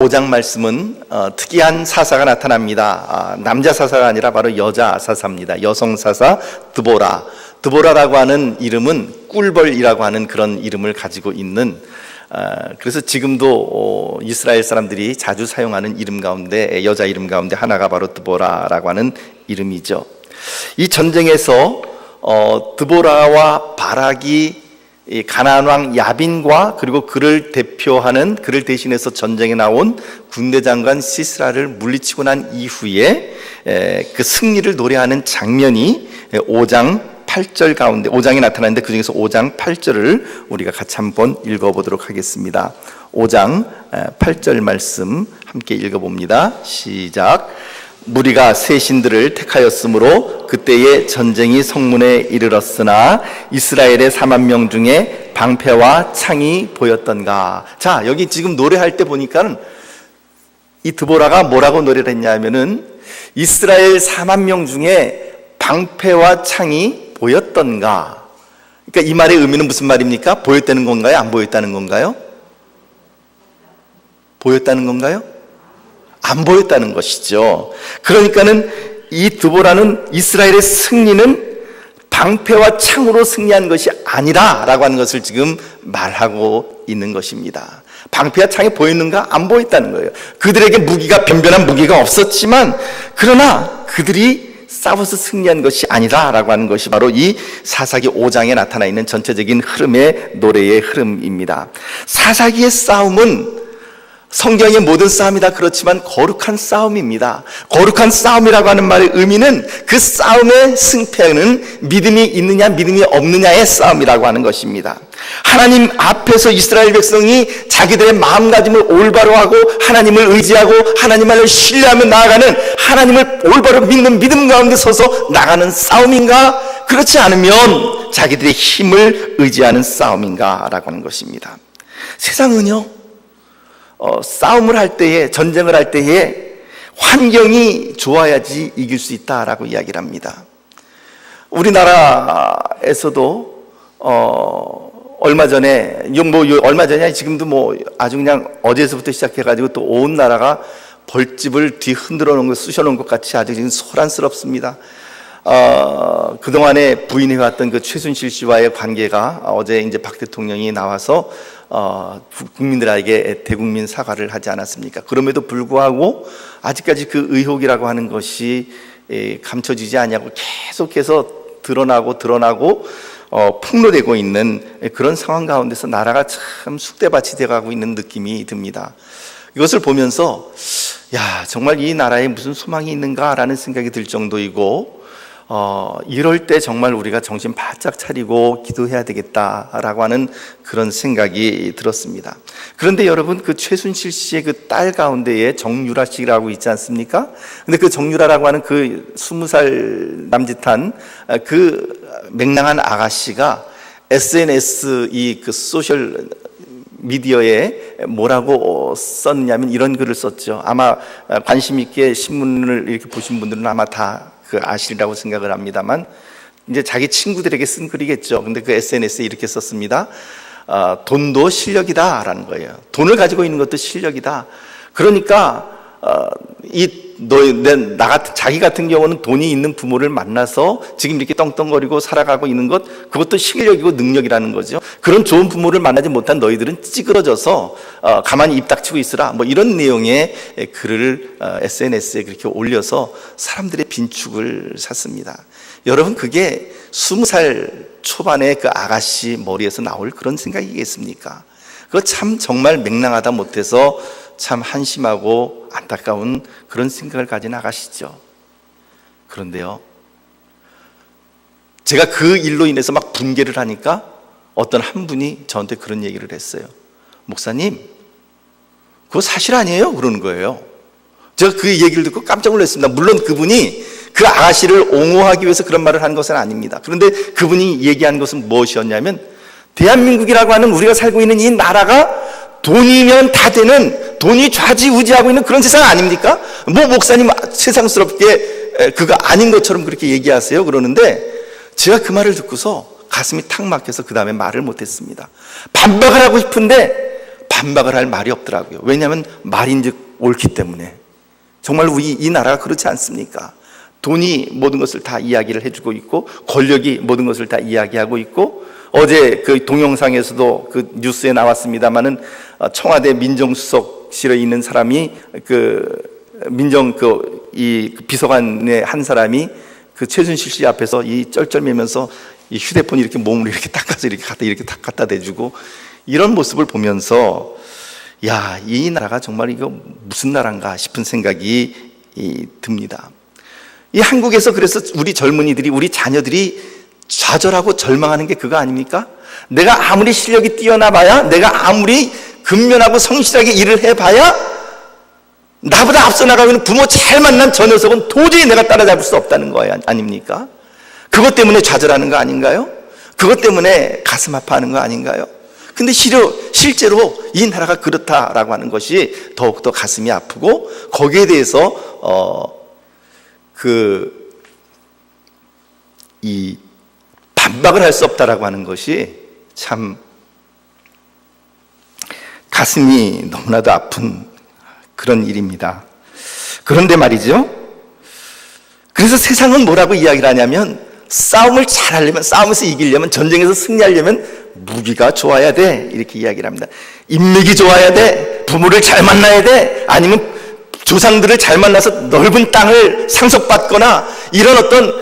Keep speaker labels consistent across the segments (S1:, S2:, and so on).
S1: 5장 말씀은 특이한 사사가 나타납니다. 남자 사사가 아니라 바로 여자 사사입니다. 여성 사사 드보라라고 하는 이름은 꿀벌이라고 하는 그런 이름을 가지고 있는, 그래서 지금도 이스라엘 사람들이 자주 사용하는 이름 가운데, 여자 이름 가운데 하나가 바로 드보라라고 하는 이름이죠. 이 전쟁에서 드보라와 바락이 이 가나안 왕 야빈과 그리고 그를 대신해서 전쟁에 나온 군대 장관 시스라를 물리치고 난 이후에 그 승리를 노래하는 장면이 5장 8절 가운데 5장에 나타나는데, 그 중에서 5장 8절을 우리가 같이 한번 읽어보도록 하겠습니다. 5장 8절 말씀 함께 읽어봅니다. 시작. 무리가 새 신들을 택하였으므로 그때의 전쟁이 성문에 이르렀으나 이스라엘의 4만 명 중에 방패와 창이 보였던가. 자, 여기 지금 노래할 때 보니까 이 드보라가 뭐라고 노래를 했냐면은 이스라엘 4만 명 중에 방패와 창이 보였던가. 그러니까 이 말의 의미는 무슨 말입니까? 보였다는 건가요? 안 보였다는 건가요? 보였다는 건가요? 안 보였다는 것이죠. 그러니까는 이 드보라는 이스라엘의 승리는 방패와 창으로 승리한 것이 아니라 라고 하는 것을 지금 말하고 있는 것입니다. 방패와 창이 보였는가? 안 보였다는 거예요. 그들에게 무기가, 변변한 무기가 없었지만 그러나 그들이 싸워서 승리한 것이 아니라 라고 하는 것이 바로 이 사사기 5장에 나타나 있는 전체적인 흐름의 노래의 흐름입니다. 사사기의 싸움은 성경의 모든 싸움이 다 그렇지만 거룩한 싸움입니다. 거룩한 싸움이라고 하는 말의 의미는 그 싸움의 승패는 믿음이 있느냐 믿음이 없느냐의 싸움이라고 하는 것입니다. 하나님 앞에서 이스라엘 백성이 자기들의 마음가짐을 올바로 하고 하나님을 의지하고 하나님을 신뢰하며 나아가는, 하나님을 올바로 믿는 믿음 가운데 서서 나가는 싸움인가, 그렇지 않으면 자기들의 힘을 의지하는 싸움인가 라고 하는 것입니다. 세상은요, 싸움을 할 때에, 전쟁을 할 때에 환경이 좋아야지 이길 수 있다라고 이야기를 합니다. 우리나라에서도 얼마 전에, 얼마 전이 지금도 아주 그냥 어제서부터 시작해가지고 또 온 나라가 벌집을 뒤흔들어 놓은 것, 쑤셔 놓은 것 같이 아주 지금 소란스럽습니다. 그동안에 부인해왔던 그 최순실 씨와의 관계가 어제 이제 박 대통령이 나와서 국민들에게 대국민 사과를 하지 않았습니까? 그럼에도 불구하고 아직까지 그 의혹이라고 하는 것이 감춰지지 않냐고 계속해서 드러나고 폭로되고 있는 그런 상황 가운데서 나라가 참 쑥대밭이 돼가고 있는 느낌이 듭니다. 이것을 보면서 정말 이 나라에 무슨 소망이 있는가라는 생각이 들 정도이고, 이럴 때 정말 우리가 정신 바짝 차리고 기도해야 되겠다라고 하는 그런 생각이 들었습니다. 그런데 여러분, 그 최순실 씨의 그 딸 가운데에 정유라 씨라고 있지 않습니까? 근데 그 정유라라고 하는 그 20살 남짓한 그 맹랑한 아가씨가 SNS 그 소셜 미디어에 뭐라고 썼냐면 이런 글을 썼죠. 아마 관심 있게 신문을 이렇게 보신 분들은 아마 다 아시리라고 생각을 합니다만, 이제 자기 친구들에게 쓴 글이겠죠. 근데 그 SNS에 이렇게 썼습니다. 돈도 실력이다 라는 거예요. 돈을 가지고 있는 것도 실력이다. 그러니까 자기 같은 경우는 돈이 있는 부모를 만나서 지금 이렇게 떵떵거리고 살아가고 있는 것, 그것도 실력이고 능력이라는 거죠. 그런 좋은 부모를 만나지 못한 너희들은 찌그러져서 가만히 입 닥치고 있으라, 이런 내용의 글을 SNS에 그렇게 올려서 사람들의 빈축을 샀습니다. 여러분, 그게 20살 초반의 그 아가씨 머리에서 나올 그런 생각이겠습니까? 그거 참 정말 맹랑하다 못해서 참 한심하고 안타까운 그런 생각을 가진 아가씨죠. 그런데요, 제가 그 일로 인해서 막 분개를 하니까 어떤 한 분이 저한테 그런 얘기를 했어요. 목사님, 그거 사실 아니에요? 그러는 거예요. 제가 그 얘기를 듣고 깜짝 놀랐습니다. 물론 그분이 그 아가씨를 옹호하기 위해서 그런 말을 한 것은 아닙니다. 그런데 그분이 얘기한 것은 무엇이었냐면, 대한민국이라고 하는 우리가 살고 있는 이 나라가 돈이면 다 되는, 돈이 좌지우지하고 있는 그런 세상 아닙니까? 목사님 세상스럽게 그거 아닌 것처럼 그렇게 얘기하세요. 그러는데 제가 그 말을 듣고서 가슴이 탁 막혀서 그 다음에 말을 못했습니다. 반박을 하고 싶은데 반박을 할 말이 없더라고요. 왜냐하면 말인즉 옳기 때문에. 정말 이 나라가 그렇지 않습니까? 돈이 모든 것을 다 이야기를 해주고 있고, 권력이 모든 것을 다 이야기하고 있고, 어제 그 동영상에서도 그 뉴스에 나왔습니다마는 청와대 민정수석실에 있는 사람이 이 비서관의 한 사람이 그 최순실 씨 앞에서 이 쩔쩔매면서 이 휴대폰 이렇게 몸으로 이렇게 닦아서 이렇게 갖다 대주고, 이런 모습을 보면서 야, 이 나라가 정말 이거 무슨 나라인가 싶은 생각이 듭니다. 이 한국에서 그래서 우리 젊은이들이, 우리 자녀들이 좌절하고 절망하는 게 그거 아닙니까? 내가 아무리 실력이 뛰어나봐야, 내가 아무리 근면하고 성실하게 일을 해봐야 나보다 앞서 나가고 있는 부모 잘 만난 저 녀석은 도저히 내가 따라잡을 수 없다는 거 아닙니까? 그것 때문에 좌절하는 거 아닌가요? 그것 때문에 가슴 아파하는 거 아닌가요? 근데 실제로 이 나라가 그렇다라고 하는 것이 더욱더 가슴이 아프고, 거기에 대해서 이 반박을 할 수 없다라고 하는 것이 참 가슴이 너무나도 아픈 그런 일입니다. 그런데 말이죠, 그래서 세상은 뭐라고 이야기를 하냐면, 싸움을 잘하려면, 싸움에서 이기려면, 전쟁에서 승리하려면 무기가 좋아야 돼, 이렇게 이야기를 합니다. 인맥이 좋아야 돼, 부모를 잘 만나야 돼, 아니면 조상들을 잘 만나서 넓은 땅을 상속받거나, 이런 어떤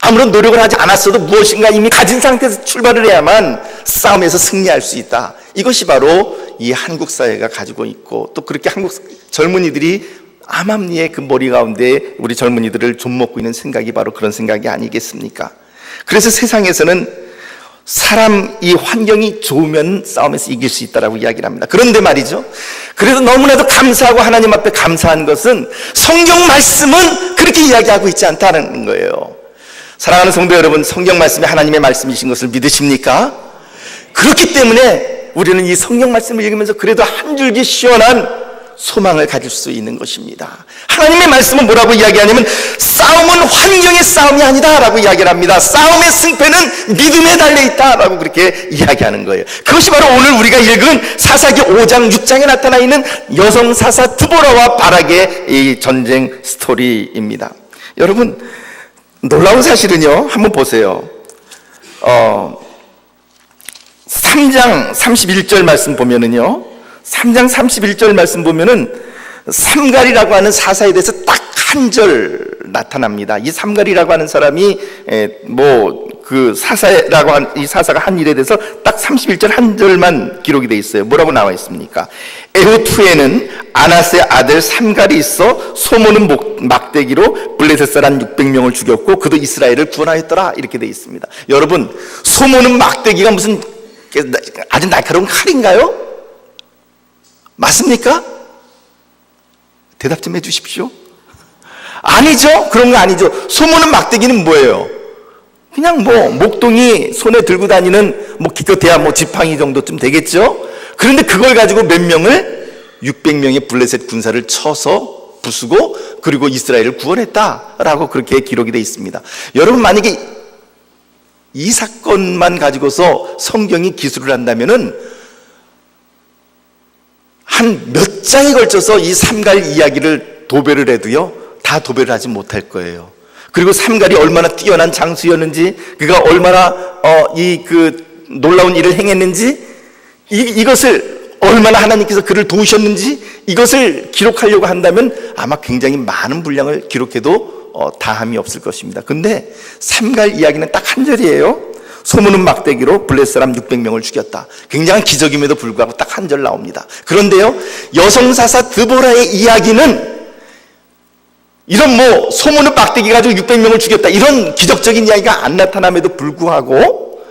S1: 아무런 노력을 하지 않았어도 무엇인가 이미 가진 상태에서 출발을 해야만 싸움에서 승리할 수 있다. 이것이 바로 이 한국 사회가 가지고 있고, 또 그렇게 한국 젊은이들이 암암리의 그 머리 가운데 우리 젊은이들을 좀먹고 있는 생각이 바로 그런 생각이 아니겠습니까? 그래서 세상에서는 사람 이 환경이 좋으면 싸움에서 이길 수 있다라고 이야기를 합니다. 그런데 말이죠, 그래서 너무나도 감사하고 하나님 앞에 감사한 것은 성경 말씀은 그렇게 이야기하고 있지 않다는 거예요. 사랑하는 성도 여러분, 성경 말씀이 하나님의 말씀이신 것을 믿으십니까? 그렇기 때문에 우리는 이 성경 말씀을 읽으면서 그래도 한 줄기 시원한 소망을 가질 수 있는 것입니다. 하나님의 말씀은 뭐라고 이야기하냐면, 싸움은 환경의 싸움이 아니다 라고 이야기를 합니다. 싸움의 승패는 믿음에 달려있다 라고 그렇게 이야기하는 거예요. 그것이 바로 오늘 우리가 읽은 사사기 5장 6장에 나타나 있는 여성 사사 드보라와 바락의 이 전쟁 스토리입니다. 여러분, 놀라운 사실은요, 한번 보세요. 3장 31절 말씀 보면은요, 3장 31절 말씀 보면은 삼갈이라고 하는 사사에 대해서 딱 한 절 나타납니다. 이 삼갈이라고 하는 사람이 그 사사라고 한 이 사사가 한 일에 대해서 딱 31절 한 절만 기록이 되어 있어요. 뭐라고 나와 있습니까? 에훗 후에는 아나스의 아들 삼갈이 있어 소모는 막대기로 블레셋 사람 600명을 죽였고 그도 이스라엘을 구원하였더라, 이렇게 되어 있습니다. 여러분, 소모는 막대기가 무슨 아주 날카로운 칼인가요? 맞습니까? 대답 좀 해주십시오. 아니죠. 그런 거 아니죠. 소모는 막대기는 뭐예요? 그냥 목동이 손에 들고 다니는 기껏해야 지팡이 정도쯤 되겠죠. 그런데 그걸 가지고 몇 명을 600명의 블레셋 군사를 쳐서 부수고 그리고 이스라엘을 구원했다라고 그렇게 기록이 되어 있습니다. 여러분, 만약에 이 사건만 가지고서 성경이 기술을 한다면은 한 몇 장에 걸쳐서 이 삼갈 이야기를 도배를 해도요, 다 도배를 하지 못할 거예요. 그리고 삼갈이 얼마나 뛰어난 장수였는지, 그가 얼마나 놀라운 일을 행했는지, 이것을 얼마나 하나님께서 그를 도우셨는지, 이것을 기록하려고 한다면 아마 굉장히 많은 분량을 기록해도 다함이 없을 것입니다. 근데 삼갈 이야기는 딱 한 절이에요. 소모는 막대기로 블레셋 사람 600명을 죽였다. 굉장한 기적임에도 불구하고 딱 한 절 나옵니다. 그런데요, 여성사사 드보라의 이야기는 이런 소모는 막대기 가지고 600명을 죽였다, 이런 기적적인 이야기가 안 나타남에도 불구하고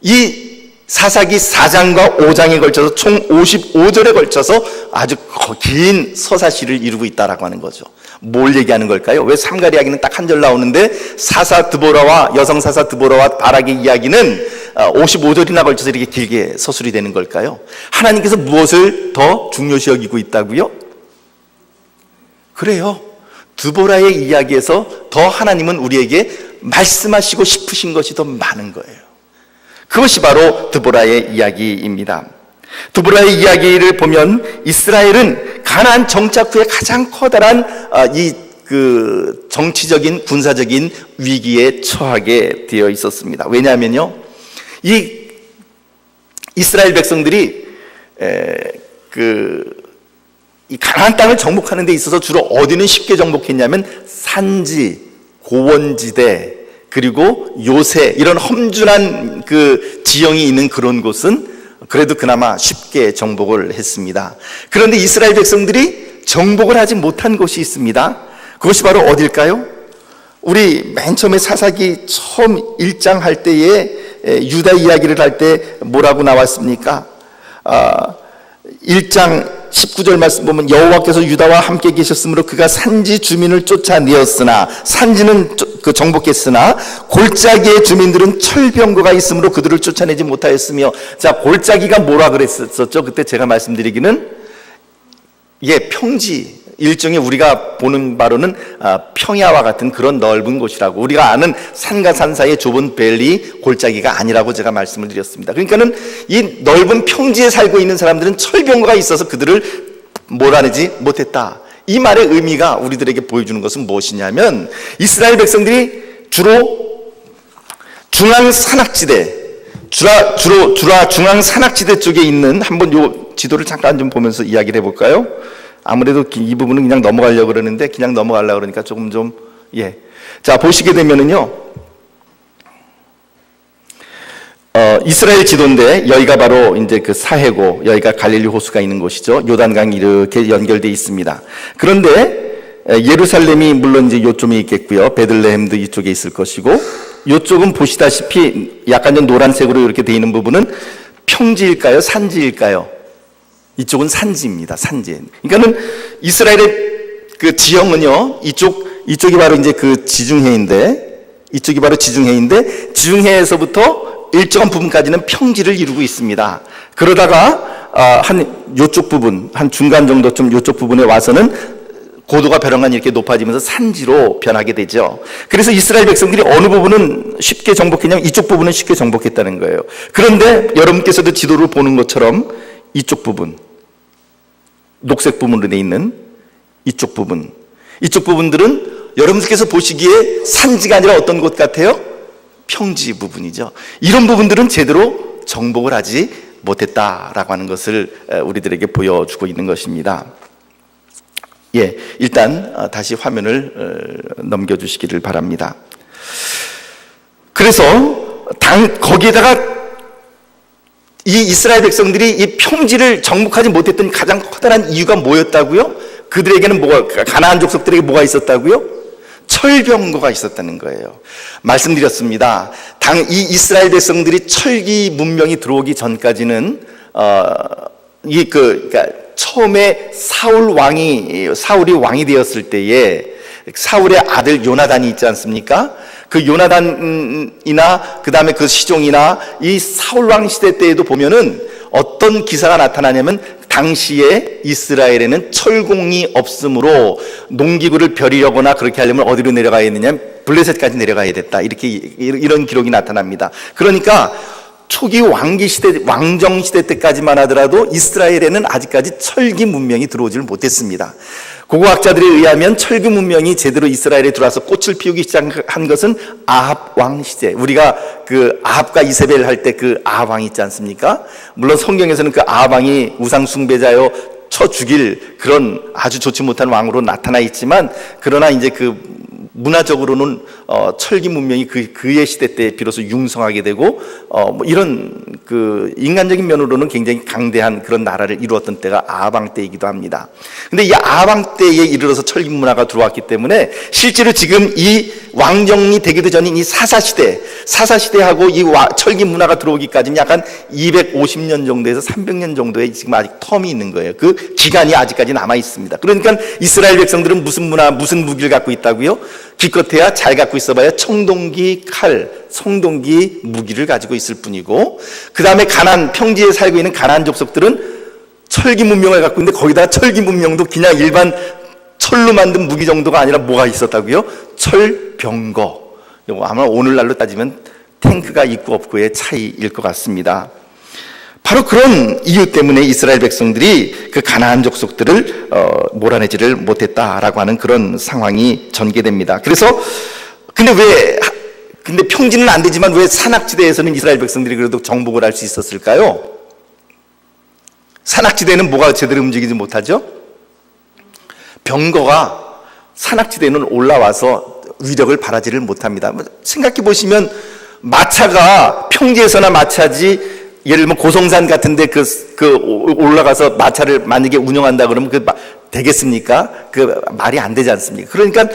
S1: 이 사사기 4장과 5장에 걸쳐서 총 55절에 걸쳐서 아주 긴 서사시를 이루고 있다라고 하는 거죠. 뭘 얘기하는 걸까요? 왜 삼갈 이야기는 딱 한 절 나오는데 사사 드보라와 여성 사사 드보라와 바락의 이야기는 55절이나 걸쳐서 이렇게 길게 서술이 되는 걸까요? 하나님께서 무엇을 더 중요시 여기고 있다고요? 그래요. 드보라의 이야기에서 더 하나님은 우리에게 말씀하시고 싶으신 것이 더 많은 거예요. 그것이 바로 드보라의 이야기입니다. 드보라의 이야기를 보면 이스라엘은 가나안 정착 후에 가장 커다란 정치적인 군사적인 위기에 처하게 되어 있었습니다. 왜냐하면요, 이 이스라엘 백성들이 이 가나안 땅을 정복하는 데 있어서 주로 어디는 쉽게 정복했냐면 산지, 고원지대, 그리고 요새 이런 험준한 그 지형이 있는 그런 곳은 그래도 그나마 쉽게 정복을 했습니다. 그런데 이스라엘 백성들이 정복을 하지 못한 곳이 있습니다. 그것이 바로 어딜까요? 우리 맨 처음에 사사기 처음 1장 할 때에 유다 이야기를 할 때 뭐라고 나왔습니까? 1장 19절 말씀 보면 여호와께서 유다와 함께 계셨으므로 그가 산지 주민을 쫓아내었으나 산지는 정복했으나 골짜기의 주민들은 철병거가 있으므로 그들을 쫓아내지 못하였으며. 자, 골짜기가 뭐라 그랬었죠? 그때 제가 말씀드리기는 평지, 일종의 우리가 보는 바로는 평야와 같은 그런 넓은 곳이라고, 우리가 아는 산과 산 사이의 좁은 밸리 골짜기가 아니라고 제가 말씀을 드렸습니다. 그러니까는 이 넓은 평지에 살고 있는 사람들은 철병거가 있어서 그들을 몰아내지 못했다. 이 말의 의미가 우리들에게 보여주는 것은 무엇이냐면, 이스라엘 백성들이 주로 중앙 산악지대, 주로 중앙 산악지대 쪽에 있는, 한번 요 지도를 잠깐 좀 보면서 이야기를 해볼까요? 아무래도 이 부분은 그냥 넘어가려고 그러는데 그냥 넘어가려고 그러니까 조금 자, 보시게 되면은요, 이스라엘 지도인데 여기가 바로 이제 그 사해고, 여기가 갈릴리 호수가 있는 곳이죠. 요단강이 이렇게 연결되어 있습니다. 그런데 예루살렘이 물론 이제 요점에 있겠고요. 베들레헴도 이쪽에 있을 것이고, 이쪽은 보시다시피 약간 좀 노란색으로 이렇게 되어 있는 부분은 평지일까요? 산지일까요? 이쪽은 산지입니다. 산지. 그러니까는 이스라엘의 그 지형은요, 이쪽이 바로 이제 그 지중해인데, 이쪽이 바로 지중해인데, 지중해에서부터 일정한 부분까지는 평지를 이루고 있습니다. 그러다가 요쪽 부분, 한 중간 정도쯤 요쪽 부분에 와서는 고도가 벼랑간 이렇게 높아지면서 산지로 변하게 되죠. 그래서 이스라엘 백성들이 어느 부분은 쉽게 정복했냐면 이쪽 부분은 쉽게 정복했다는 거예요. 그런데 여러분께서도 지도를 보는 것처럼 이쪽 부분, 녹색 부분으로 되어 있는 이쪽 부분들은 여러분들께서 보시기에 산지가 아니라 어떤 곳 같아요? 평지 부분이죠. 이런 부분들은 제대로 정복을 하지 못했다라고 하는 것을 우리들에게 보여주고 있는 것입니다. 일단 다시 화면을 넘겨주시기를 바랍니다. 그래서 거기에다가 이 이스라엘 백성들이 이 평지를 정복하지 못했던 가장 커다란 이유가 뭐였다고요? 그들에게는 가나안 족속들에게 뭐가 있었다고요? 철병거가 있었다는 거예요. 말씀드렸습니다. 이 이스라엘 백성들이 철기 문명이 들어오기 전까지는 그러니까 처음에 사울이 왕이 되었을 때에 사울의 아들 요나단이 있지 않습니까? 그 요나단이나 그 다음에 그 시종이나 이 사울왕 시대 때에도 보면은 어떤 기사가 나타나냐면, 당시에 이스라엘에는 철공이 없으므로 농기구를 벼리려거나 그렇게 하려면 어디로 내려가야 했느냐, 블레셋까지 내려가야 됐다, 이런 기록이 나타납니다. 그러니까 초기 왕정 시대 때까지만 하더라도 이스라엘에는 아직까지 철기 문명이 들어오지를 못했습니다. 고고학자들에 의하면 철기 문명이 제대로 이스라엘에 들어와서 꽃을 피우기 시작한 것은 아합 왕 시대, 우리가 그 아합과 이세벨 할 때 그 아합 왕이 있지 않습니까? 물론 성경에서는 그 아합 왕이 우상 숭배자요 쳐 죽일 그런 아주 좋지 못한 왕으로 나타나 있지만, 그러나 이제 그 문화적으로는 철기 문명이 그의 시대 때 비로소 융성하게 되고, 이런 그 인간적인 면으로는 굉장히 강대한 그런 나라를 이루었던 때가 아합왕 때이기도 합니다. 근데 이 아합왕 때에 이르러서 철기 문화가 들어왔기 때문에 실제로 지금 이 왕정이 되기도 전인 이 사사시대하고 이 철기 문화가 들어오기까지는 약간 250년 정도에서 300년 정도의 지금 아직 텀이 있는 거예요. 그 기간이 아직까지 남아 있습니다. 그러니까 이스라엘 백성들은 무슨 문화, 무슨 무기를 갖고 있다고요? 기껏해야 잘 갖고 있어봐야 청동기, 칼, 송동기 무기를 가지고 있을 뿐이고, 그 다음에 평지에 살고 있는 가나안 족속들은 철기 문명을 갖고 있는데, 거기다가 철기 문명도 그냥 일반 철로 만든 무기 정도가 아니라 뭐가 있었다고요? 철병거. 이거 아마 오늘날로 따지면 탱크가 있고 없고의 차이일 것 같습니다. 바로 그런 이유 때문에 이스라엘 백성들이 그 가나안 족속들을 몰아내지를 못했다라고 하는 그런 상황이 전개됩니다. 그래서 근데 평지는 안 되지만 왜 산악지대에서는 이스라엘 백성들이 그래도 정복을 할 수 있었을까요? 산악지대는 뭐가 제대로 움직이지 못하죠? 병거가 산악지대는 올라와서 위력을 발하지를 못합니다. 생각해 보시면 마차가 평지에서나 마차지, 예를 들면 고성산 같은데 올라가서 마차를 만약에 운영한다 그러면 되겠습니까? 말이 안 되지 않습니까? 그러니까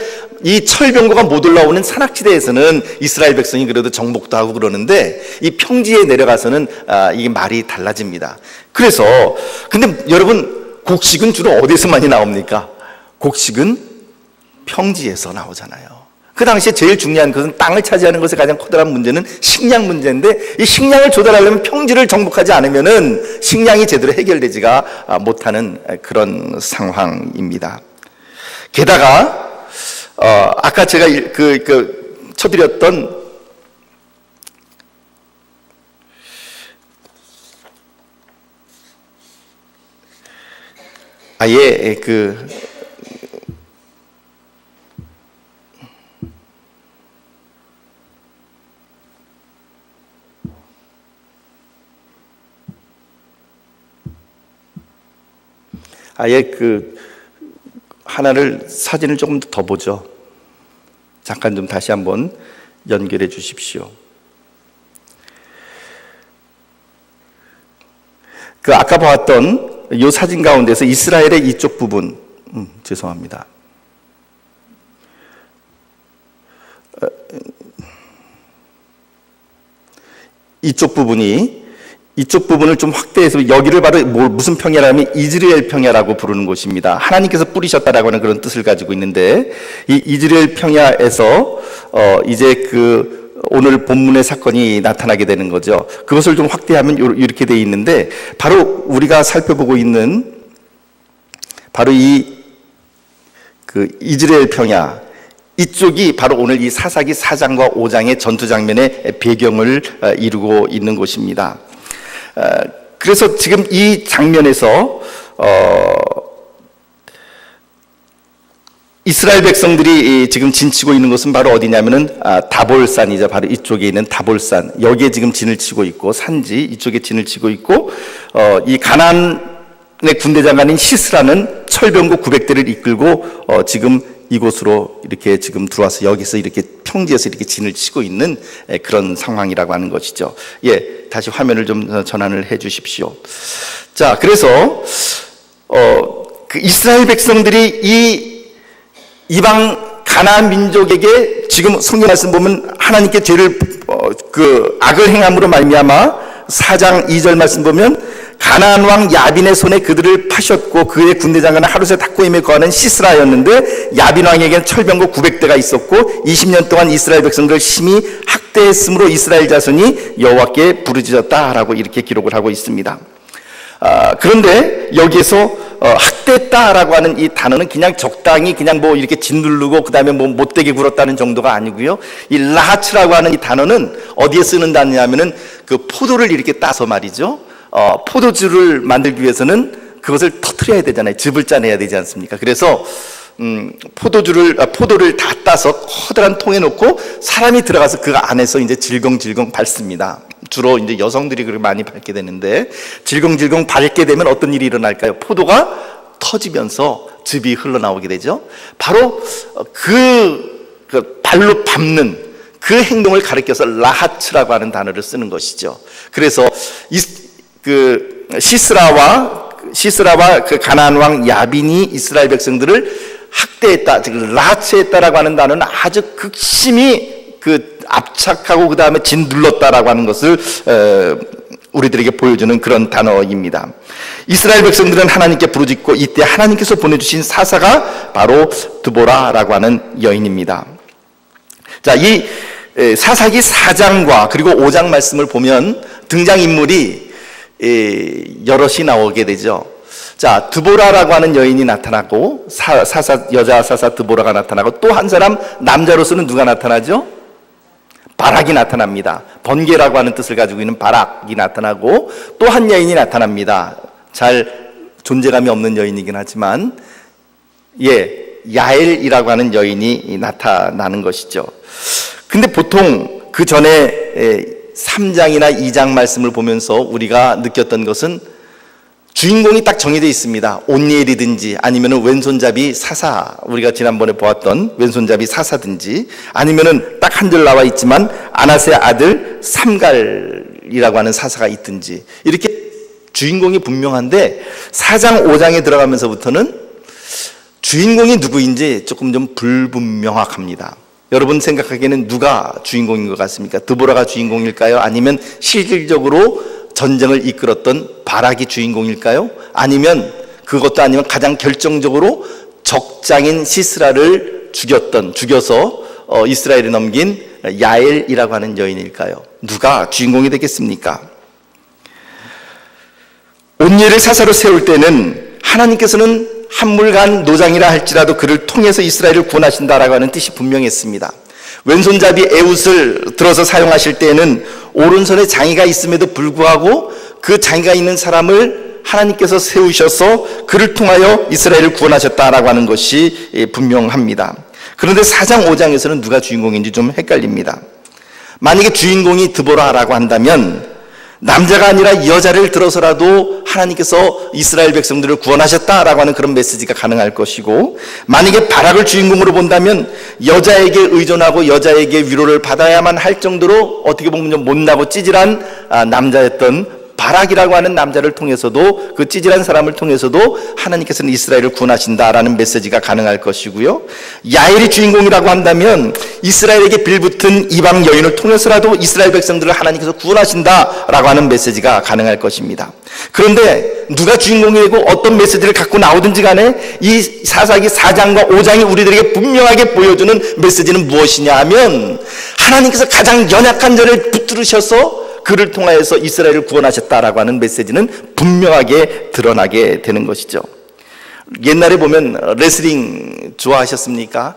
S1: 이 철병거가 못 올라오는 산악지대에서는 이스라엘 백성이 그래도 정복도 하고 그러는데 이 평지에 내려가서는 이게 말이 달라집니다. 그래서 근데 여러분, 곡식은 주로 어디서 많이 나옵니까? 곡식은 평지에서 나오잖아요. 그 당시에 제일 중요한 것은 땅을 차지하는 것의 가장 커다란 문제는 식량 문제인데, 이 식량을 조달하려면 평지를 정복하지 않으면은 식량이 제대로 해결되지가 못하는 그런 상황입니다. 게다가 아까 제가 쳐드렸던 아예 하나를 사진을 조금 더 보죠. 잠깐 좀 다시 한번 연결해 주십시오. 아까 보았던 이 사진 가운데서 이스라엘의 이쪽 부분, 죄송합니다. 이쪽 부분을 좀 확대해서 여기를 바로 무슨 평야라면 이즈라엘 평야라고 부르는 곳입니다. 하나님께서 뿌리셨다라고 하는 그런 뜻을 가지고 있는데, 이 이즈라엘 평야에서 이제 오늘 본문의 사건이 나타나게 되는 거죠. 그것을 좀 확대하면 이렇게 돼 있는데, 바로 우리가 살펴보고 있는 바로 이즈라엘 평야, 이쪽이 바로 오늘 이 사사기 4장과 5장의 전투 장면의 배경을 이루고 있는 곳입니다. 그래서 지금 이 장면에서 이스라엘 백성들이 지금 진치고 있는 곳은 바로 어디냐면은 다볼산이죠. 바로 이쪽에 있는 다볼산, 여기에 지금 진을 치고 있고, 산지 이쪽에 진을 치고 있고, 이 가나안의 군대 장관인 시스라는 철병거 900대를 이끌고 지금 이곳으로 이렇게 지금 들어와서 여기서 이렇게 평지에서 이렇게 진을 치고 있는 그런 상황이라고 하는 것이죠. 다시 화면을 좀 전환을 해 주십시오. 자, 그래서 이스라엘 백성들이 이 이방 가나안 민족에게 지금 성경 말씀 보면 하나님께 죄를 악을 행함으로 말미암아 4장 2절 말씀 보면 가나안 왕 야빈의 손에 그들을 파셨고 그의 군대 장관은 하루새 탁고임에 거하는 시스라였는데, 야빈 왕에게는 철병거 900대가 있었고 20년 동안 이스라엘 백성들을 심히 학대했으므로 이스라엘 자손이 여호와께 부르짖었다라고 이렇게 기록을 하고 있습니다. 그런데 여기에서 학대했다라고 하는 이 단어는 그냥 적당히 그냥 뭐 이렇게 짓누르고 그 다음에 뭐 못되게 굴었다는 정도가 아니고요. 이 라하츠라고 하는 이 단어는 어디에 쓰는 단어냐면은 포도를 이렇게 따서 말이죠. 포도주를 만들기 위해서는 그것을 터트려야 되잖아요. 즙을 짜내야 되지 않습니까? 그래서 포도를 다 따서 커다란 통에 놓고 사람이 들어가서 그 안에서 이제 질겅질겅 밟습니다. 주로 이제 여성들이 그렇게 많이 밟게 되는데, 질겅질겅 밟게 되면 어떤 일이 일어날까요? 포도가 터지면서 즙이 흘러나오게 되죠. 바로 그 발로 밟는 그 행동을 가리켜서 라하츠라고 하는 단어를 쓰는 것이죠. 그래서 시스라와 그 가나안 왕 야빈이 이스라엘 백성들을 학대했다, 즉 라하츠했다라고 하는 단어는 아주 극심히 압착하고 그 다음에 짓눌렀다라고 하는 것을 우리들에게 보여주는 그런 단어입니다. 이스라엘 백성들은 하나님께 부르짖고 이때 하나님께서 보내주신 사사가 바로 드보라라고 하는 여인입니다. 자, 이 사사기 4장과 그리고 5장 말씀을 보면 등장인물이 여럿이 나오게 되죠. 자, 드보라라고 하는 여인이 나타나고 여자 사사 드보라가 나타나고 또 한 사람 남자로서는 누가 나타나죠? 바락이 나타납니다. 번개라고 하는 뜻을 가지고 있는 바락이 나타나고 또 한 여인이 나타납니다. 잘 존재감이 없는 여인이긴 하지만 야엘이라고 하는 여인이 나타나는 것이죠. 근데 보통 그 전에 3장이나 2장 말씀을 보면서 우리가 느꼈던 것은 주인공이 딱 정해져 있습니다. 온니엘이든지 아니면은 왼손잡이 사사, 우리가 지난번에 보았던 왼손잡이 사사든지 아니면은 딱 한 줄 나와 있지만 아나스의 아들 삼갈이라고 하는 사사가 있든지 이렇게 주인공이 분명한데 4장 5장에 들어가면서부터는 주인공이 누구인지 조금 좀 불분명합니다. 여러분 생각하기에는 누가 주인공인 것 같습니까? 드보라가 주인공일까요? 아니면 실질적으로 전쟁을 이끌었던 바락이 주인공일까요? 아니면 그것도 아니면 가장 결정적으로 적장인 시스라를 죽여서 이스라엘에 넘긴 야엘이라고 하는 여인일까요? 누가 주인공이 되겠습니까? 온니엘을 사사로 세울 때는 하나님께서는 한물간 노장이라 할지라도 그를 통해서 이스라엘을 구원하신다라고 하는 뜻이 분명했습니다. 왼손잡이 에웃을 들어서 사용하실 때에는 오른손에 장애가 있음에도 불구하고 그 장애가 있는 사람을 하나님께서 세우셔서 그를 통하여 이스라엘을 구원하셨다라고 하는 것이 분명합니다. 그런데 4장 5장에서는 누가 주인공인지 좀 헷갈립니다. 만약에 주인공이 드보라라고 한다면 남자가 아니라 여자를 들어서라도 하나님께서 이스라엘 백성들을 구원하셨다라고 하는 그런 메시지가 가능할 것이고, 만약에 바락을 주인공으로 본다면 여자에게 의존하고 여자에게 위로를 받아야만 할 정도로 어떻게 보면 좀 못나고 찌질한 남자였던 바락이라고 하는 남자를 통해서도, 그 찌질한 사람을 통해서도 하나님께서는 이스라엘을 구원하신다라는 메시지가 가능할 것이고요, 야엘이 주인공이라고 한다면 이스라엘에게 빌붙은 이방 여인을 통해서라도 이스라엘 백성들을 하나님께서 구원하신다라고 하는 메시지가 가능할 것입니다. 그런데 누가 주인공이 되고 어떤 메시지를 갖고 나오든지 간에 이 사사기 4장과 5장이 우리들에게 분명하게 보여주는 메시지는 무엇이냐 하면, 하나님께서 가장 연약한 자를 붙들으셔서 그를 통하여서 이스라엘을 구원하셨다라고 하는 메시지는 분명하게 드러나게 되는 것이죠. 옛날에 보면 레슬링 좋아하셨습니까?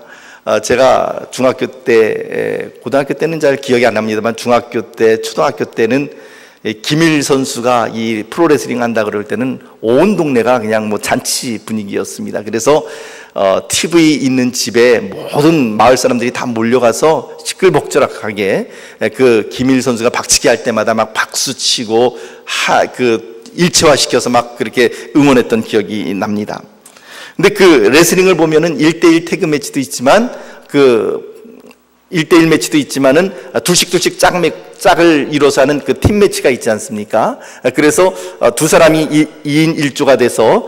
S1: 제가 중학교 때, 고등학교 때는 잘 기억이 안 납니다만 중학교 때, 초등학교 때는 김일 선수가 이 프로레슬링 한다 그럴 때는 온 동네가 그냥 뭐 잔치 분위기였습니다. 그래서 TV 있는 집에 모든 마을 사람들이 다 몰려가서 시끌벅적하게 그 김일 선수가 박치기 할 때마다 막 박수 치고 일체화시켜서 막 그렇게 응원했던 기억이 납니다. 근데 그 레슬링을 보면은 1대1 태그 매치도 있지만 1대1 매치도 있지만은 둘씩 짝을 이뤄서 하는 그 팀 매치가 있지 않습니까? 그래서 두 사람이 2인 1조가 돼서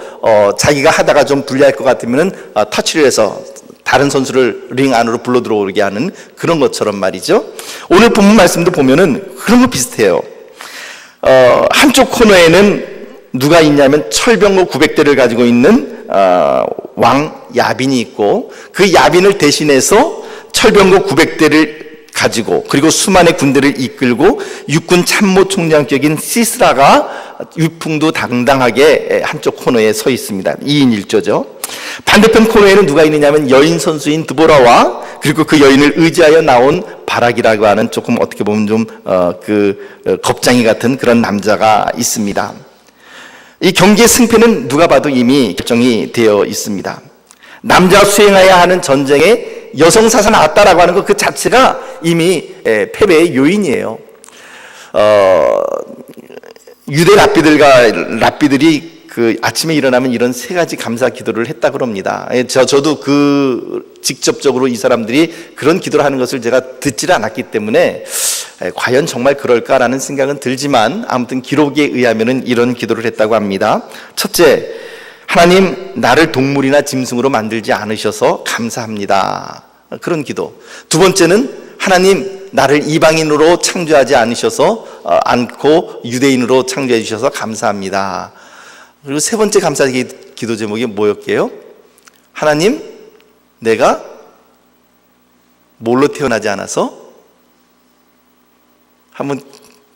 S1: 자기가 하다가 좀 불리할 것 같으면은 터치를 해서 다른 선수를 링 안으로 불러 들어오게 하는 그런 것처럼 말이죠. 오늘 본문 말씀도 보면은 그런 거 비슷해요. 한쪽 코너에는 누가 있냐면 철병거 900대를 가지고 있는 왕 야빈이 있고, 그 야빈을 대신해서 철병거 900대를 가지고 그리고 수만의 군대를 이끌고 육군 참모총장격인 시스라가 유풍도 당당하게 한쪽 코너에 서 있습니다. 2인 1조죠. 반대편 코너에는 누가 있느냐면 여인 선수인 드보라와 그리고 그 여인을 의지하여 나온 바락이라고 하는 조금 어떻게 보면 좀 겁쟁이 같은 그런 남자가 있습니다. 이 경기의 승패는 누가 봐도 이미 결정이 되어 있습니다. 남자가 수행해야 하는 전쟁에 여성 사사 나왔다라고 하는 것 그 자체가 이미 패배의 요인이에요. 유대 랍비들이 그 아침에 일어나면 이런 세 가지 감사 기도를 했다 그럽니다. 저도 직접적으로 이 사람들이 그런 기도를 하는 것을 제가 듣지를 않았기 때문에 과연 정말 그럴까라는 생각은 들지만, 아무튼 기록에 의하면은 이런 기도를 했다고 합니다. 첫째, 하나님, 나를 동물이나 짐승으로 만들지 않으셔서 감사합니다. 그런 기도. 두 번째는 하나님, 나를 이방인으로 창조하지 않고 유대인으로 창조해 주셔서 감사합니다. 그리고 세 번째 감사 기도 제목이 뭐였게요? 하나님, 내가 뭘로 태어나지 않아서? 한번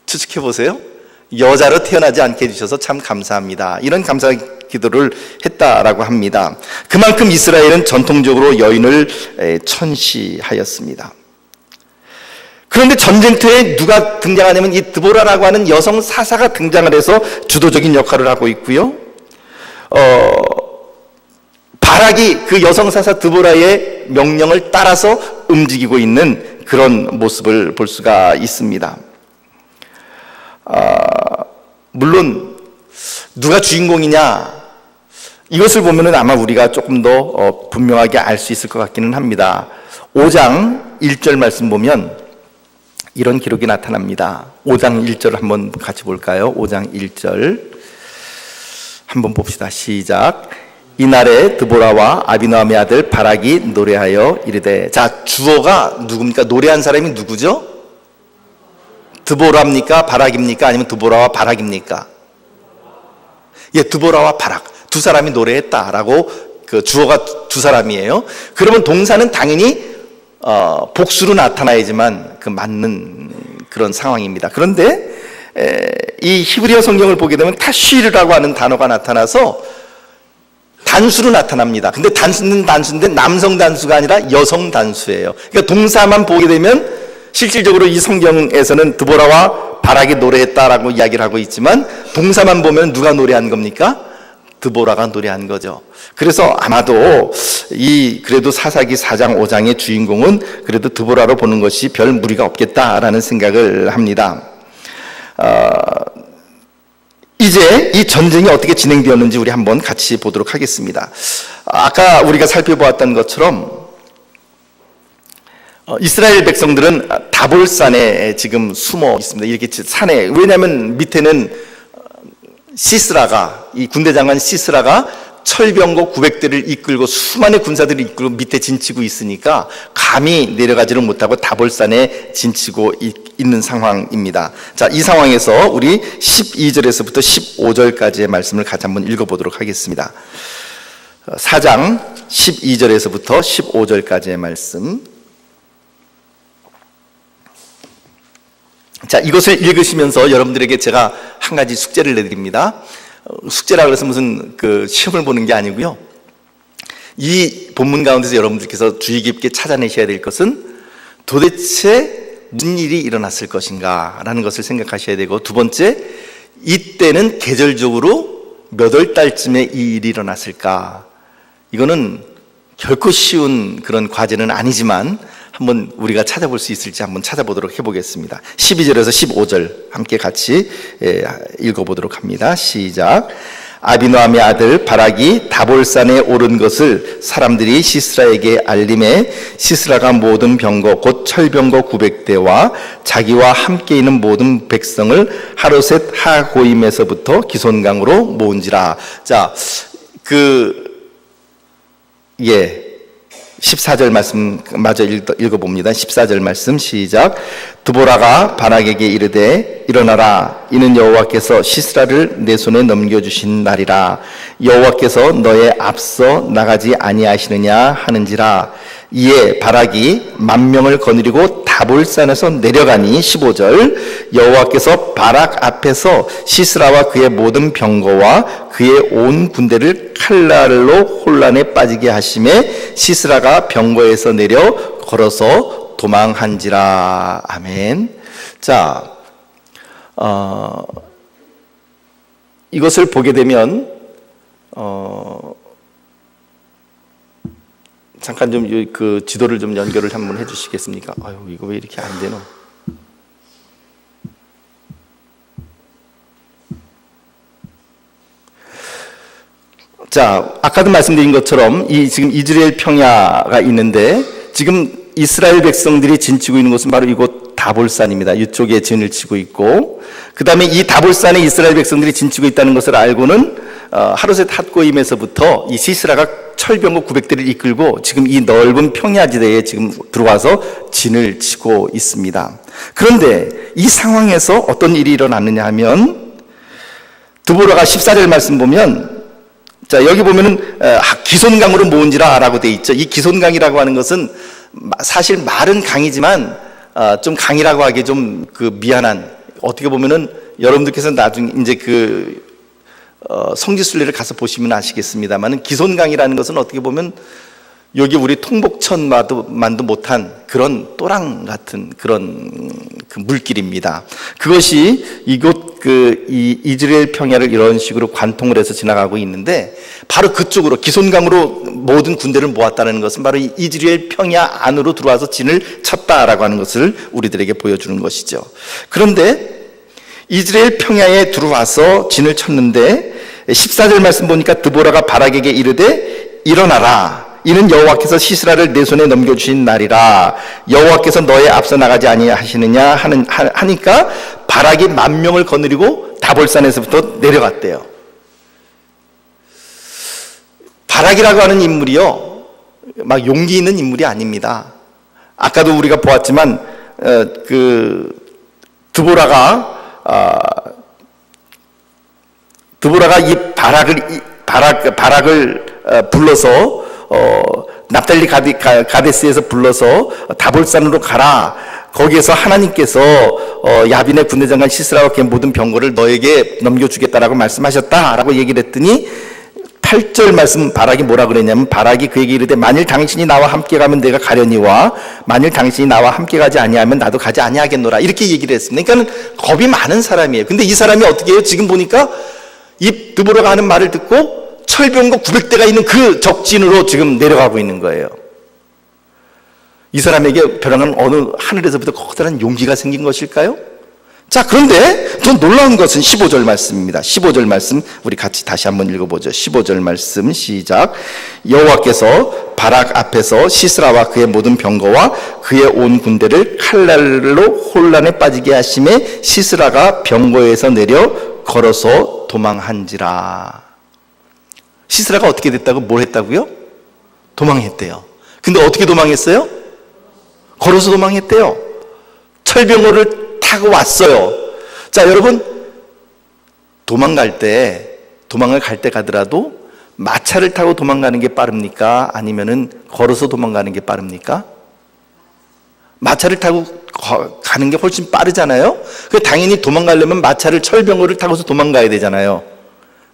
S1: 추측해 보세요. 여자로 태어나지 않게 해주셔서 참 감사합니다. 이런 감사 기도를 했다라고 합니다. 그만큼 이스라엘은 전통적으로 여인을 천시하였습니다. 그런데 전쟁터에 누가 등장하냐면 이 드보라라고 하는 여성 사사가 등장을 해서 주도적인 역할을 하고 있고요. 바락이 그 여성 사사 드보라의 명령을 따라서 움직이고 있는 그런 모습을 볼 수가 있습니다. 물론 누가 주인공이냐, 이것을 보면은 아마 우리가 조금 더 분명하게 알 수 있을 것 같기는 합니다. 5장 1절 말씀 보면 이런 기록이 나타납니다. 5장 1절 한번 같이 볼까요? 5장 1절 한번 봅시다. 시작. 이날에 드보라와 아비노함의 아들 바락이 노래하여 이르되. 자, 주어가 누굽니까? 노래한 사람이 누구죠? 드보라입니까? 바락입니까? 아니면 드보라와 바락입니까? 예, 드보라와 바락 두 사람이 노래했다라고, 그 주어가 두 사람이에요. 그러면 동사는 당연히 복수로 나타나야지만 그 맞는 그런 상황입니다. 그런데 이 히브리어 성경을 보게 되면 타쉬르라고 하는 단어가 나타나서 단수로 나타납니다. 근데 단수는 단수인데 남성 단수가 아니라 여성 단수예요. 그러니까 동사만 보게 되면 실질적으로 이 성경에서는 드보라와 바락이 노래했다라고 이야기를 하고 있지만 동사만 보면 누가 노래한 겁니까? 드보라가 노래한 거죠. 그래서 아마도 그래도 사사기 4장 5장의 주인공은 그래도 드보라로 보는 것이 별 무리가 없겠다라는 생각을 합니다. 이제 이 전쟁이 어떻게 진행되었는지 우리 한번 같이 보도록 하겠습니다. 아까 우리가 살펴보았던 것처럼 이스라엘 백성들은 다볼산에 지금 숨어 있습니다. 이렇게 산에. 왜냐하면 밑에는 시스라가, 이 군대 장관 시스라가 철병거 900대를 이끌고 수많은 군사들을 이끌고 밑에 진치고 있으니까 감히 내려가지를 못하고 다볼산에 진치고 있는 상황입니다. 자, 이 상황에서 우리 12절에서부터 15절까지의 말씀을 같이 한번 읽어보도록 하겠습니다. 4장 12절에서부터 15절까지의 말씀. 자, 이것을 읽으시면서 여러분들에게 제가 한 가지 숙제를 내드립니다. 숙제라 그래서 무슨 시험을 보는 게 아니고요. 이 본문 가운데서 여러분들께서 주의 깊게 찾아내셔야 될 것은 도대체 무슨 일이 일어났을 것인가 라는 것을 생각하셔야 되고, 두 번째, 이때는 계절적으로 몇 월 달쯤에 이 일이 일어났을까. 이거는 결코 쉬운 그런 과제는 아니지만 한번 우리가 찾아볼 수 있을지 한번 찾아보도록 해보겠습니다. 12절에서 15절 함께 같이 읽어보도록 합니다. 시작. 아비노함의 아들 바락이 다볼산에 오른 것을 사람들이 시스라에게 알림해 시스라가 모든 병거 곧 철병거 900대와 자기와 함께 있는 모든 백성을 하루셋 하고임에서부터 기손강으로 모은지라. 자, 14절 말씀 마저 읽어봅니다. 14절 말씀 시작. 드보라가 바락에게 이르되 일어나라, 이는 여호와께서 시스라를 내 손에 넘겨주신 날이라. 여호와께서 너의 앞서 나가지 아니하시느냐 하는지라. 이에 바락이 10,000명을 거느리고 다볼산에서 내려가니 15절. 여호와께서 바락 앞에서 시스라와 그의 모든 병거와 그의 온 군대를 칼날로 혼란에 빠지게 하심에 시스라가 병거에서 내려 걸어서 도망한지라. 아멘. 자, 이것을 보게 되면 잠깐 좀 그 지도를 좀 연결을 한번 해주시겠습니까? 아유, 이거 왜 이렇게 안 되노? 자, 아까도 말씀드린 것처럼 지금 이즈라엘 평야가 있는데 지금 이스라엘 백성들이 진치고 있는 곳은 바로 이곳 다볼산입니다. 이쪽에 진을 치고 있고, 그 다음에 이 다볼산에 이스라엘 백성들이 진치고 있다는 것을 알고는 하루셋 핫고임에서부터 이 시스라가 철병거 900대를 이끌고 지금 이 넓은 평야지대에 지금 들어와서 진을 치고 있습니다. 그런데 이 상황에서 어떤 일이 일어났느냐 하면, 드보라가 14절 말씀 보면, 자, 여기 보면은 기손강으로 모은지라 라고 돼 있죠. 이 기손강이라고 하는 것은 사실 말은 강이지만 좀 강이라고 하기 좀 미안한, 어떻게 보면은 여러분들께서 나중에 이제 성지순례를 가서 보시면 아시겠습니다만은 기손강이라는 것은 어떻게 보면 여기 우리 통복천만도 못한 그런 또랑 같은 그런 그 물길입니다. 그것이 이곳 이 이즈라엘 평야를 이런 식으로 관통을 해서 지나가고 있는데, 바로 그쪽으로 기손강으로 모든 군대를 모았다는 것은 바로 이 이즈라엘 평야 안으로 들어와서 진을 쳤다라고 하는 것을 우리들에게 보여주는 것이죠. 그런데 이즈라엘 평야에 들어와서 진을 쳤는데 14절 말씀 보니까 드보라가 바락에게 이르되 일어나라, 이는 여호와께서 시스라를 내 손에 넘겨주신 날이라. 여호와께서 너의 앞서 나가지 아니하시느냐 하니까 바락이 10,000명을 거느리고 다볼산에서부터 내려갔대요. 바락이라고 하는 인물이요, 막 용기 있는 인물이 아닙니다. 아까도 우리가 보았지만 드보라가 이 바락을 불러서 납달리 가데스에서 불러서 다볼산으로 가라. 거기에서 하나님께서 야빈의 군대장관 시스라와 그의 모든 병거를 너에게 넘겨주겠다라고 말씀하셨다라고 얘기를 했더니 8절 말씀 바락이 뭐라 그랬냐면, 바락이 그에게 이르되 만일 당신이 나와 함께 가면 내가 가려니와 만일 당신이 나와 함께 가지 아니하면 나도 가지 아니하겠노라, 이렇게 얘기를 했습니다. 그러니까 겁이 많은 사람이에요. 근데 이 사람이 어떻게 해요? 지금 보니까 이 드보라가 하는 말을 듣고 철병거 900대가 있는 그 적진으로 지금 내려가고 있는 거예요. 이 사람에게 벼랑은 어느 하늘에서부터 커다란 용기가 생긴 것일까요? 자, 그런데 더 놀라운 것은 15절 말씀입니다. 15절 말씀 우리 같이 다시 한번 읽어보죠. 15절 말씀 시작. 여호와께서 바락 앞에서 시스라와 그의 모든 병거와 그의 온 군대를 칼날로 혼란에 빠지게 하심에 시스라가 병거에서 내려 걸어서 도망한지라. 시스라가 어떻게 됐다고? 뭘 했다고요? 도망했대요. 근데 어떻게 도망했어요? 걸어서 도망했대요. 철병거를 타고 왔어요. 자, 여러분, 도망을 갈 때 가더라도 마차를 타고 도망가는 게 빠릅니까? 아니면은 걸어서 도망가는 게 빠릅니까? 마차를 타고 가는 게 훨씬 빠르잖아요. 당연히 도망가려면 마차를, 철병거를 타고서 도망가야 되잖아요.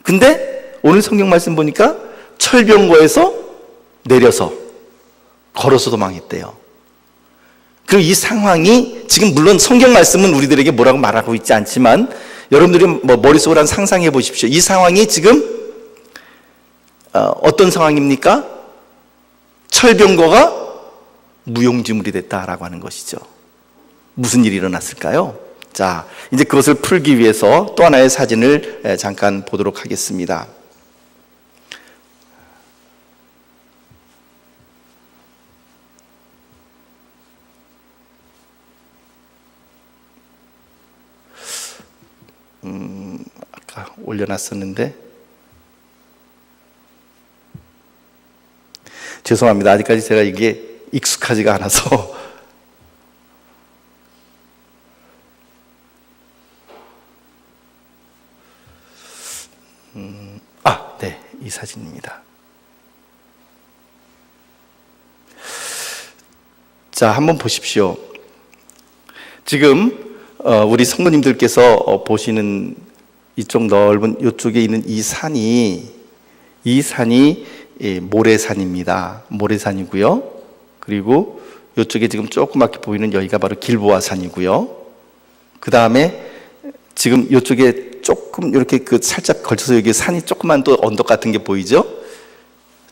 S1: 근데 오늘 성경 말씀 보니까 철병거에서 내려서 걸어서 도망했대요. 그리고 이 상황이 지금 물론 성경 말씀은 우리들에게 뭐라고 말하고 있지 않지만 여러분들이 머릿속으로 한 상상해 보십시오. 이 상황이 지금 어떤 상황입니까? 철병거가 무용지물이 됐다라고 하는 것이죠. 무슨 일이 일어났을까요? 자, 이제 그것을 풀기 위해서 또 하나의 사진을 잠깐 보도록 하겠습니다. 아까 올려놨었는데 죄송합니다. 아직까지 제가 이게 익숙하지가 않아서 네, 이 사진입니다. 자, 한번 보십시오. 지금 우리 성도님들께서 보시는 이쪽 넓은 이쪽에 있는 이 산이 모래산입니다. 모래산이고요. 그리고 이쪽에 지금 조그맣게 보이는 여기가 바로 길보아 산이고요. 그 다음에 지금 이쪽에 조금 이렇게 살짝 걸쳐서 여기 산이 조그만 또 언덕 같은 게 보이죠?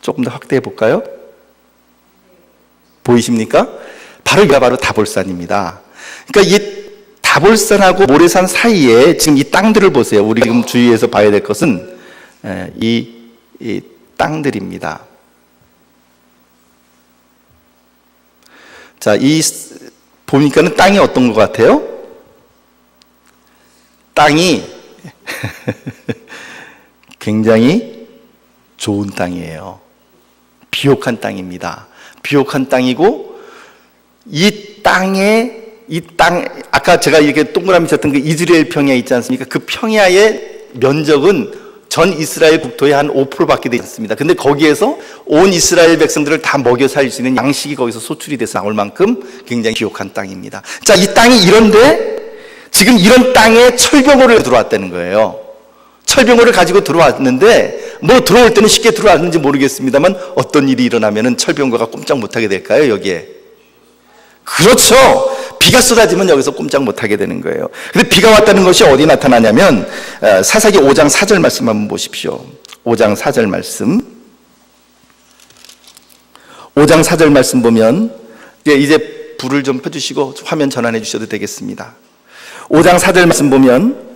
S1: 조금 더 확대해 볼까요? 보이십니까? 바로 다볼산입니다. 그러니까 이 다볼산하고 모래산 사이에 지금 이 땅들을 보세요. 우리 지금 주의해서 봐야 될 것은 이 땅들입니다. 자, 보니까는 땅이 어떤 것 같아요? 땅이 굉장히 좋은 땅이에요. 비옥한 땅입니다. 비옥한 땅이고 이 땅, 아까 제가 이렇게 동그라미 쳤던 그 이즈라엘 평야 있지 않습니까? 그 평야의 면적은 전 이스라엘 국토의 한 5%밖에 되지 않습니다. 근데 거기에서 온 이스라엘 백성들을 다 먹여 살릴 수 있는 양식이 거기서 소출이 돼서 나올 만큼 굉장히 비옥한 땅입니다. 자, 이 땅이 이런데 지금 이런 땅에 철병거를 들어왔다는 거예요. 철병거를 가지고 들어왔는데 뭐 들어올 때는 쉽게 들어왔는지 모르겠습니다만 어떤 일이 일어나면은 철병거가 꼼짝 못하게 될까요? 여기에 그렇죠. 비가 쏟아지면 여기서 꼼짝 못하게 되는 거예요. 근데 비가 왔다는 것이 어디 나타나냐면 사사기 5장 4절 말씀 한번 보십시오. 5장 4절 말씀 5장 4절 말씀 보면 이제 불을 좀 펴주시고 화면 전환해 주셔도 되겠습니다. 5장 4절 말씀 보면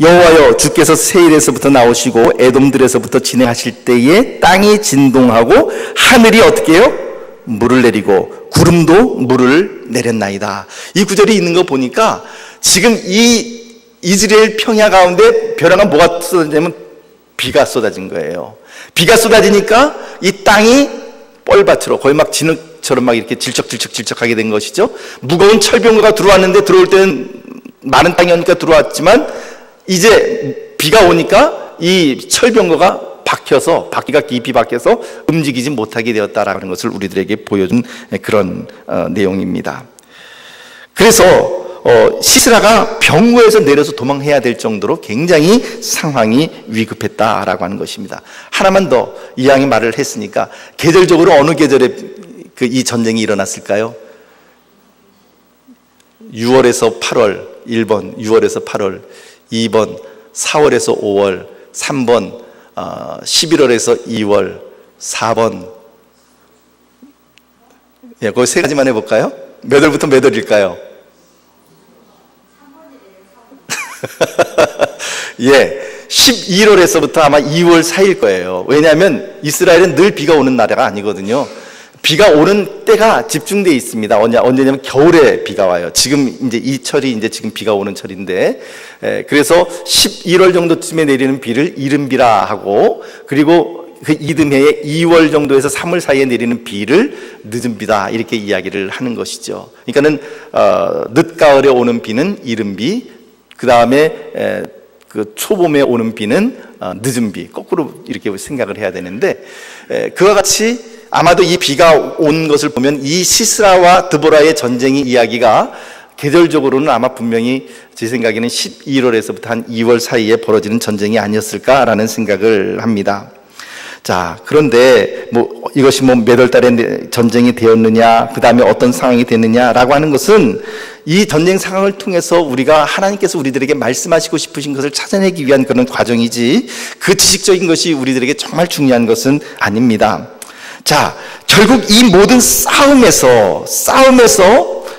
S1: 여호와여 주께서 세일에서부터 나오시고 에돔들에서부터 진행하실 때에 땅이 진동하고 하늘이 어떻게 해요? 물을 내리고 구름도 물을 내렸나이다. 이 구절이 있는 거 보니까 지금 이 이스라엘 평야 가운데 벼랑은 뭐가 쏟아지냐면 비가 쏟아진 거예요. 비가 쏟아지니까 이 땅이 뻘밭으로 거의 막 진흙처럼 막 이렇게 질척질척하게 된 것이죠. 무거운 철병거가 들어왔는데 들어올 때는 많은 땅이니까 들어왔지만 이제 비가 오니까 이 철병거가 바퀴가 깊이 박혀서 움직이지 못하게 되었다라는 것을 우리들에게 보여준 그런 내용입니다. 그래서 시스라가 병거에서 내려서 도망해야 될 정도로 굉장히 상황이 위급했다라고 하는 것입니다. 하나만 더 이왕에 말을 했으니까 계절적으로 어느 계절에 이 전쟁이 일어났을까요? 6월에서 8월 1번 6월에서 8월 2번 4월에서 5월 3번 11월에서 2월 4번 거기 세 가지만 해볼까요? 몇 월부터 몇 월일까요? 예, 11월에서부터 아마 2월 사이일 거예요. 왜냐하면 이스라엘은 늘 비가 오는 나라가 아니거든요. 비가 오는 때가 집중되어 있습니다. 언제냐면 겨울에 비가 와요. 지금 이제 이 철이 이제 지금 비가 오는 철인데, 그래서 11월 정도쯤에 내리는 비를 이른비라 하고, 그리고 그 이듬해에 2월 정도에서 3월 사이에 내리는 비를 늦은비다 이렇게 이야기를 하는 것이죠. 그러니까는 늦가을에 오는 비는 이른비, 그 다음에 그 초봄에 오는 비는 늦은 비, 거꾸로 이렇게 생각을 해야 되는데, 그와 같이 아마도 이 비가 온 것을 보면 이 시스라와 드보라의 전쟁의 이야기가 계절적으로는 아마 분명히 제 생각에는 11월에서부터 한 2월 사이에 벌어지는 전쟁이 아니었을까라는 생각을 합니다. 자, 그런데 이것이 몇 월 달에 전쟁이 되었느냐, 그 다음에 어떤 상황이 됐느냐라고 하는 것은 이 전쟁 상황을 통해서 우리가 하나님께서 우리들에게 말씀하시고 싶으신 것을 찾아내기 위한 그런 과정이지 그 지식적인 것이 우리들에게 정말 중요한 것은 아닙니다. 자, 결국 이 모든 싸움에서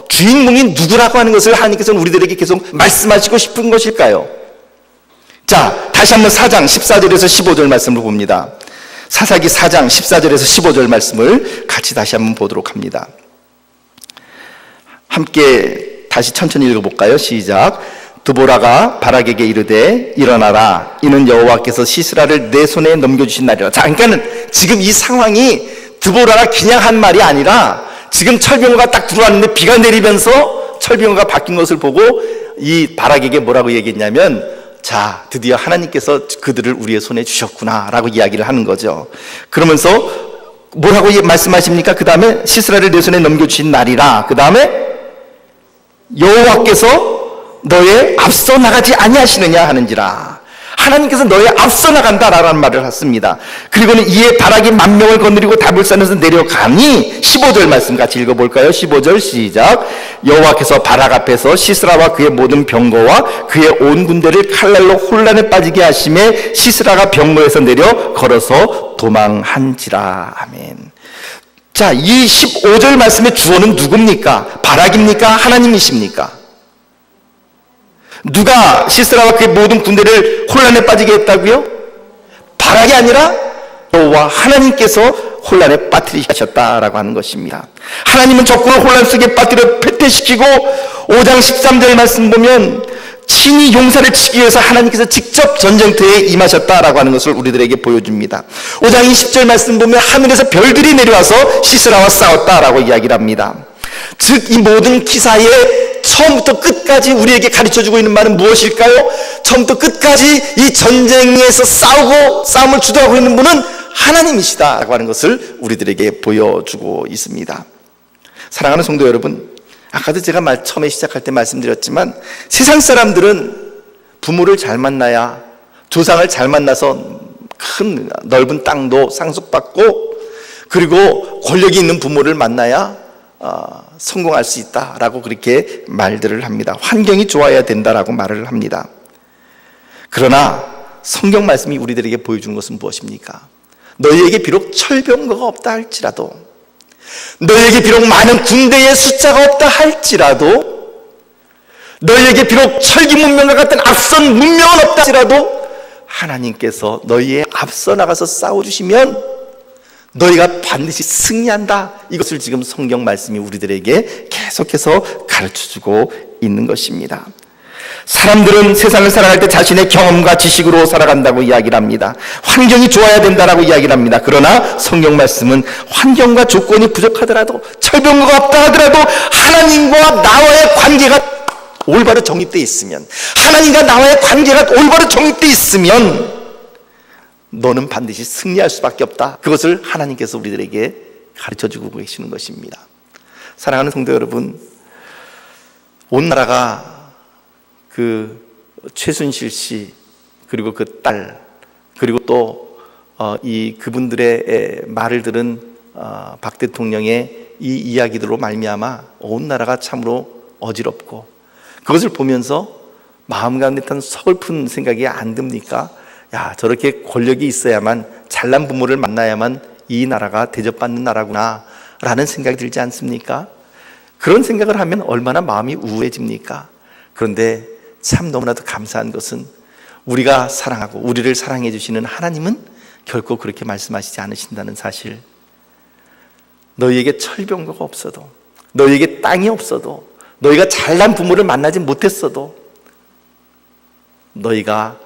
S1: 주인공이 누구라고 하는 것을 하나님께서는 우리들에게 계속 말씀하시고 싶은 것일까요? 자, 다시 한번 4장 14절에서 15절 말씀을 봅니다. 사사기 4장 14절에서 15절 말씀을 같이 다시 한번 보도록 합니다. 함께 다시 천천히 읽어볼까요? 시작. 드보라가 바락에게 이르되 일어나라, 이는 여호와께서 시스라를 내 손에 넘겨주신 날이라. 자, 그러니까는 지금 이 상황이 드보라가 그냥 한 말이 아니라 지금 철병거가 딱 들어왔는데 비가 내리면서 철병거가 바뀐 것을 보고 이 바락에게 뭐라고 얘기했냐면, 자, 드디어 하나님께서 그들을 우리의 손에 주셨구나 라고 이야기를 하는 거죠. 그러면서 뭐라고 말씀하십니까? 그 다음에 시스라를 내 손에 넘겨주신 날이라, 그 다음에 여호와께서 너의 앞서 나가지 아니하시느냐 하는지라. 하나님께서 너의 앞서 나간다라는 말을 했습니다. 그리고는 이에 바락이 만명을 거느리고 다불산에서 내려가니 15절 말씀 같이 읽어볼까요? 15절 시작. 여호와께서 바락 앞에서 시스라와 그의 모든 병거와 그의 온 군대를 칼날로 혼란에 빠지게 하심에 시스라가 병거에서 내려 걸어서 도망한지라. 아멘. 자, 이 15절 말씀의 주어는 누굽니까? 바락입니까? 하나님이십니까? 누가 시스라와 그의 모든 군대를 혼란에 빠지게 했다고요? 바락이 아니라 여호와 하나님께서 혼란에 빠뜨리셨다라고 하는 것입니다. 하나님은 적군을 혼란 속에 빠뜨려 패퇴시키고 5장 13절 말씀 보면 친히 용사를 치기 위해서 하나님께서 직접 전쟁터에 임하셨다라고 하는 것을 우리들에게 보여줍니다. 5장 20절 말씀 보면 하늘에서 별들이 내려와서 시스라와 싸웠다라고 이야기를 합니다. 즉, 이 모든 기사에 처음부터 끝까지 우리에게 가르쳐주고 있는 말은 무엇일까요? 처음부터 끝까지 이 전쟁에서 싸움을 주도하고 있는 분은 하나님이시다라고 하는 것을 우리들에게 보여주고 있습니다. 사랑하는 성도 여러분, 아까도 제가 처음에 시작할 때 말씀드렸지만 세상 사람들은 부모를 잘 만나야, 조상을 잘 만나서 큰 넓은 땅도 상속받고, 그리고 권력이 있는 부모를 만나야 성공할 수 있다라고 그렇게 말들을 합니다. 환경이 좋아야 된다라고 말을 합니다. 그러나 성경 말씀이 우리들에게 보여주는 것은 무엇입니까? 너희에게 비록 철병거가 없다 할지라도, 너희에게 비록 많은 군대의 숫자가 없다 할지라도, 너희에게 비록 철기 문명과 같은 앞선 문명은 없다 할지라도 하나님께서 너희의 앞서 나가서 싸워주시면 너희가 반드시 승리한다. 이것을 지금 성경 말씀이 우리들에게 계속해서 가르쳐주고 있는 것입니다. 사람들은 세상을 살아갈 때 자신의 경험과 지식으로 살아간다고 이야기를 합니다. 환경이 좋아야 된다라고 이야기를 합니다. 그러나 성경 말씀은 환경과 조건이 부족하더라도, 철병거가 없다 하더라도 하나님과 나와의 관계가 올바로 정립되어 있으면, 하나님과 나와의 관계가 올바로 정립되어 있으면 너는 반드시 승리할 수밖에 없다. 그것을 하나님께서 우리들에게 가르쳐주고 계시는 것입니다. 사랑하는 성도 여러분, 온 나라가 그 최순실 씨, 그리고 그 딸, 그리고 또 그분들의 말을 들은 박 대통령의 이 이야기들로 말미암아 온 나라가 참으로 어지럽고, 그것을 보면서 마음 가운데 단 서글픈 생각이 안 듭니까? 야, 저렇게 권력이 있어야만, 잘난 부모를 만나야만 이 나라가 대접받는 나라구나 라는 생각이 들지 않습니까? 그런 생각을 하면 얼마나 마음이 우울해집니까? 그런데 참 너무나도 감사한 것은 우리가 사랑하고 우리를 사랑해 주시는 하나님은 결코 그렇게 말씀하시지 않으신다는 사실. 너희에게 철병거가 없어도, 너희에게 땅이 없어도, 너희가 잘난 부모를 만나지 못했어도, 너희가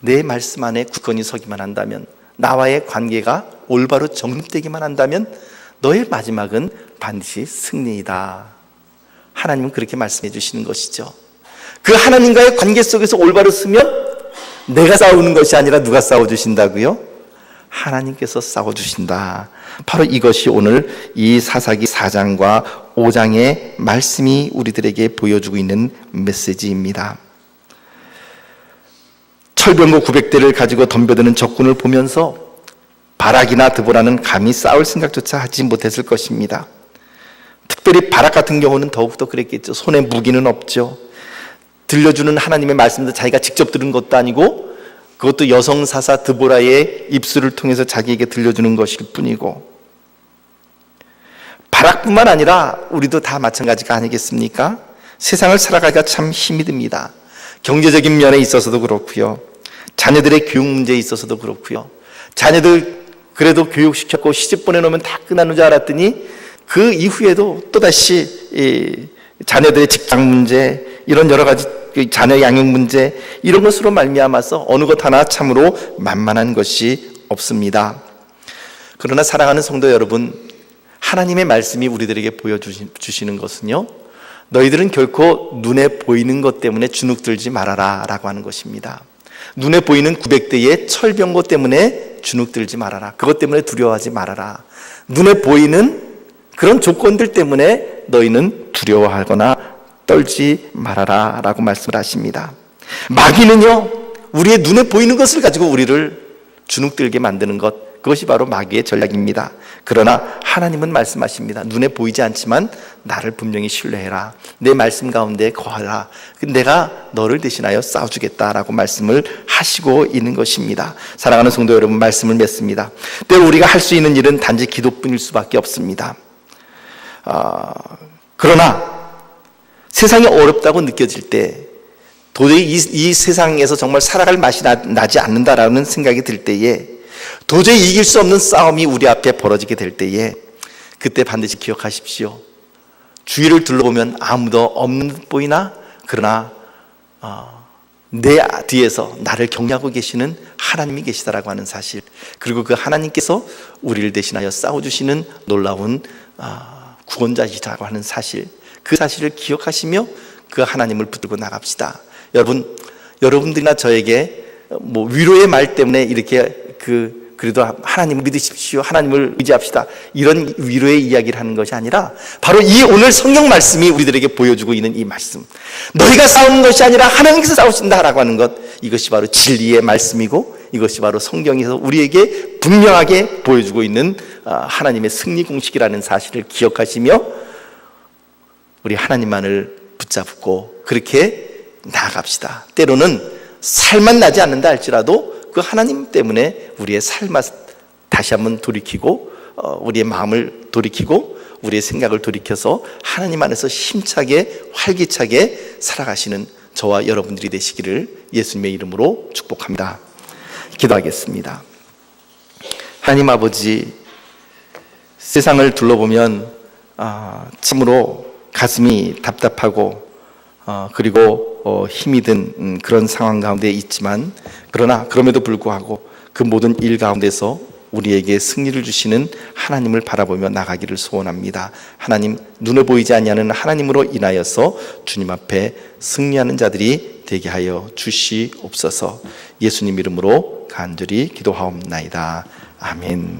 S1: 내 말씀 안에 굳건히 서기만 한다면, 나와의 관계가 올바로 정립되기만 한다면 너의 마지막은 반드시 승리이다. 하나님은 그렇게 말씀해 주시는 것이죠. 그 하나님과의 관계 속에서 올바로 서면 내가 싸우는 것이 아니라 누가 싸워주신다고요? 하나님께서 싸워주신다. 바로 이것이 오늘 이 사사기 4장과 5장의 말씀이 우리들에게 보여주고 있는 메시지입니다. 철병거 900대를 가지고 덤벼드는 적군을 보면서 바락이나 드보라는 감히 싸울 생각조차 하지 못했을 것입니다. 특별히 바락 같은 경우는 더욱더 그랬겠죠. 손에 무기는 없죠. 들려주는 하나님의 말씀도 자기가 직접 들은 것도 아니고, 그것도 여성 사사 드보라의 입술을 통해서 자기에게 들려주는 것일 뿐이고, 바락뿐만 아니라 우리도 다 마찬가지가 아니겠습니까? 세상을 살아가기가 참 힘이 듭니다. 경제적인 면에 있어서도 그렇고요, 자녀들의 교육 문제에 있어서도 그렇고요. 자녀들 그래도 교육시켰고 시집 보내놓으면 다 끝나는 줄 알았더니 그 이후에도 또다시 자녀들의 직장 문제, 이런 여러 가지 자녀 양육 문제, 이런 것으로 말미암아서 어느 것 하나 참으로 만만한 것이 없습니다. 그러나 사랑하는 성도 여러분, 하나님의 말씀이 우리들에게 보여주시는 것은요, 너희들은 결코 눈에 보이는 것 때문에 주눅들지 말아라 라고 하는 것입니다. 눈에 보이는 900대의 철병거 때문에 주눅들지 말아라. 그것 때문에 두려워하지 말아라. 눈에 보이는 그런 조건들 때문에 너희는 두려워하거나 떨지 말아라 라고 말씀을 하십니다. 마귀는요, 우리의 눈에 보이는 것을 가지고 우리를 주눅들게 만드는 것, 그것이 바로 마귀의 전략입니다. 그러나 하나님은 말씀하십니다. 눈에 보이지 않지만 나를 분명히 신뢰해라. 내 말씀 가운데 거하라. 내가 너를 대신하여 싸워주겠다라고 말씀을 하시고 있는 것입니다. 사랑하는 성도 여러분, 말씀을 맺습니다. 때로 우리가 할 수 있는 일은 단지 기도뿐일 수밖에 없습니다. 그러나 세상이 어렵다고 느껴질 때, 도저히 이 세상에서 정말 살아갈 맛이 나지 않는다라는 생각이 들 때에, 도저히 이길 수 없는 싸움이 우리 앞에 벌어지게 될 때에, 그때 반드시 기억하십시오. 주위를 둘러보면 아무도 없는 듯 보이나, 그러나 내 뒤에서 나를 격려하고 계시는 하나님이 계시다라고 하는 사실, 그리고 그 하나님께서 우리를 대신하여 싸워주시는 놀라운 구원자이시다고 하는 사실, 그 사실을 기억하시며 그 하나님을 붙들고 나갑시다. 여러분들이나 저에게 위로의 말 때문에 이렇게 그 그래도 하나님을 믿으십시오, 하나님을 의지합시다, 이런 위로의 이야기를 하는 것이 아니라 바로 이 오늘 성경 말씀이 우리들에게 보여주고 있는 이 말씀, 너희가 싸우는 것이 아니라 하나님께서 싸우신다라고 하는 것, 이것이 바로 진리의 말씀이고 이것이 바로 성경에서 우리에게 분명하게 보여주고 있는 하나님의 승리 공식이라는 사실을 기억하시며 우리 하나님만을 붙잡고 그렇게 나아갑시다. 때로는 살만 나지 않는다 할지라도 그 하나님 때문에 우리의 삶을 다시 한번 돌이키고 우리의 마음을 돌이키고 우리의 생각을 돌이켜서 하나님 안에서 힘차게 활기차게 살아가시는 저와 여러분들이 되시기를 예수님의 이름으로 축복합니다. 기도하겠습니다. 하나님 아버지, 세상을 둘러보면 참으로 가슴이 답답하고 그리고 힘이 든 그런 상황 가운데 있지만, 그러나 그럼에도 불구하고 그 모든 일 가운데서 우리에게 승리를 주시는 하나님을 바라보며 나가기를 소원합니다. 하나님, 눈에 보이지 아니하는 하나님으로 인하여서 주님 앞에 승리하는 자들이 되게 하여 주시옵소서. 예수님 이름으로 간절히 기도하옵나이다. 아멘.